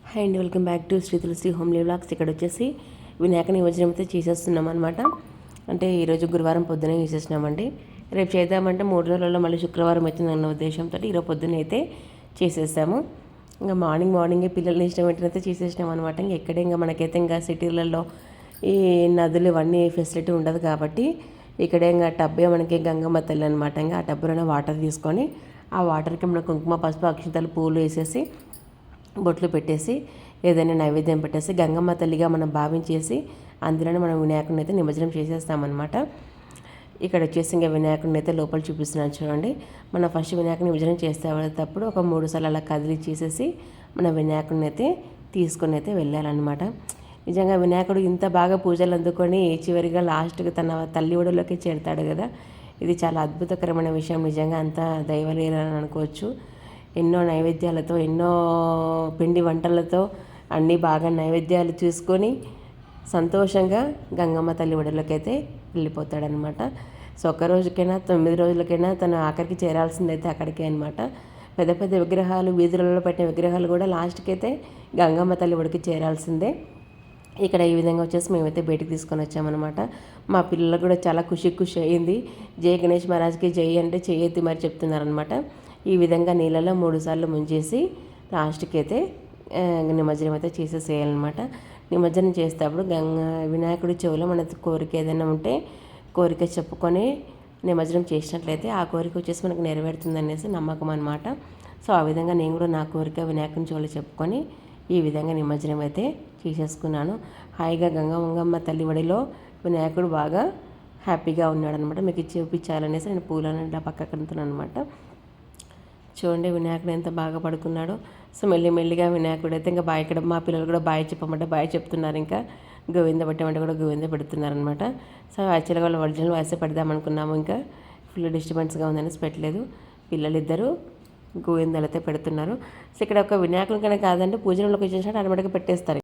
Hi అండి, welcome back to Sri Tulasi homely vlogs. ఇక్కడ వచ్చేసి వినాయక నిమజ్జనం అయితే చేసేస్తున్నాం అనమాట. అంటే ఈరోజు గురువారం పొద్దునే చేసేసినామండి. రేపు చేద్దామంటే 3 రోజులలో మళ్ళీ శుక్రవారం వచ్చిందన్న ఉద్దేశంతో ఈరోజు పొద్దున్న అయితే చేసేసాము. ఇంకా మార్నింగే పిల్లల్ని ఇష్టం పెట్టినైతే చేసేసినాం అనమాట. ఇంకా మనకైతే ఇంకా సిటీలలో ఈ నదులు ఇవన్నీ ఫెసిలిటీ ఉండదు కాబట్టి ఇక్కడే ఇంకా టబ్బే మనకి గంగమ్మ తల్లి అనమాట. ఇంకా ఆ టబ్బులోనే వాటర్ తీసుకొని ఆ వాటర్కి మన కుంకుమ, పసుపు, అక్షింతలు, పూలు వేసేసి బొట్లు పెట్టేసి ఏదైనా నైవేద్యం పెట్టేసి గంగమ్మ తల్లిగా మనం భావించేసి అందులోనే మనం వినాయకుడిని అయితే నిమజ్జనం చేసేస్తామన్నమాట. ఇక్కడ వచ్చేసి ఇంకా వినాయకుడిని అయితే లోపల చూపిస్తున్నాను చూడండి. మనం ఫస్ట్ వినాయకుడిని నిమజ్జనం చేసేటప్పుడు ఒక 3 సార్లు అలా కదిలి చేసేసి మన వినాయకుడిని అయితే తీసుకొని అయితే వెళ్ళాలన్నమాట. నిజంగా వినాయకుడు ఇంత బాగా పూజలు అందుకొని చివరిగా లాస్ట్కి తన తల్లి ఒడిలోకి చేరుతాడు కదా. ఇది చాలా అద్భుతకరమైన విషయం. నిజంగా అంత దైవలీల అని అనుకోవచ్చు. ఎన్నో నైవేద్యాలతో, ఎన్నో పిండి వంటలతో అన్నీ బాగా నైవేద్యాలు చూసుకొని సంతోషంగా గంగమ్మ తల్లి ఒడిలోకి అయితే వెళ్ళిపోతాడనమాట. సో ఒక్క రోజుకైనా 9 రోజులకైనా తను ఆఖరికి చేరాల్సిందైతే అక్కడికే అనమాట. పెద్ద పెద్ద విగ్రహాలు, వీధులలో పెట్టిన విగ్రహాలు కూడా లాస్ట్కి అయితే గంగమ్మ తల్లి ఒడికి చేరాల్సిందే. ఇక్కడ ఈ విధంగా వచ్చేసి మేమైతే బయటికి తీసుకొని వచ్చామన్నమాట. మా పిల్లలు కూడా చాలా ఖుషి అయ్యింది. జై గణేష్ మహారాజ్కి జై అంటే చేయెత్తి మరి చెప్తున్నారనమాట. ఈ విధంగా నీళ్ళలో 3 సార్లు ముంచేసి లాస్ట్కి అయితే నిమజ్జనం అయితే చేసేసేయాలన్నమాట. నిమజ్జనం చేసేటప్పుడు వినాయకుడి చెవిలో మన కోరిక ఏదైనా ఉంటే కోరిక చెప్పుకొని నిమజ్జనం చేసినట్లయితే ఆ కోరిక వచ్చేసి మనకు నెరవేరుతుంది అనేసి నమ్మకం అనమాట. సో ఆ విధంగా నేను కూడా నా కోరిక వినాయకుని చెవిలో చెప్పుకొని ఈ విధంగా నిమజ్జనం అయితే చేసేసుకున్నాను. హాయిగా గంగమ్మ తల్లి ఒడిలో వినాయకుడు బాగా హ్యాపీగా ఉన్నాడు అనమాట. మీకు చూపించాలనేసి నేను పూలను ఇలా పక్కకుంటున్నాను అనమాట. చూడండి వినాయకుడు ఎంత బాగా పడుకున్నాడో. సో మెల్లిగా వినాయకుడు అయితే ఇంకా బాయ్, ఇక్కడ మా పిల్లలు కూడా బాయ్ చెప్పమంటే బాయ్ చెప్తున్నారు. ఇంకా గోవింద పెట్టమంటే కూడా గోవింద పెడుతున్నారనమాట. సో యాక్చువల్గా వాళ్ళు ఒరిజినల్ వాయిస్ పెడదాం అనుకున్నాము. ఇంకా ఫుల్ డిస్టర్బెన్స్గా ఉందని పెట్టలేదు. పిల్లలిద్దరూ గోవిందలు అయితే పెడుతున్నారు. సో ఇక్కడ ఒక వినాయకుని కన్నా కాదంటే పూజలోకి వచ్చేసినట్టు ఆటోమేటిక్గా పెట్టేస్తారు.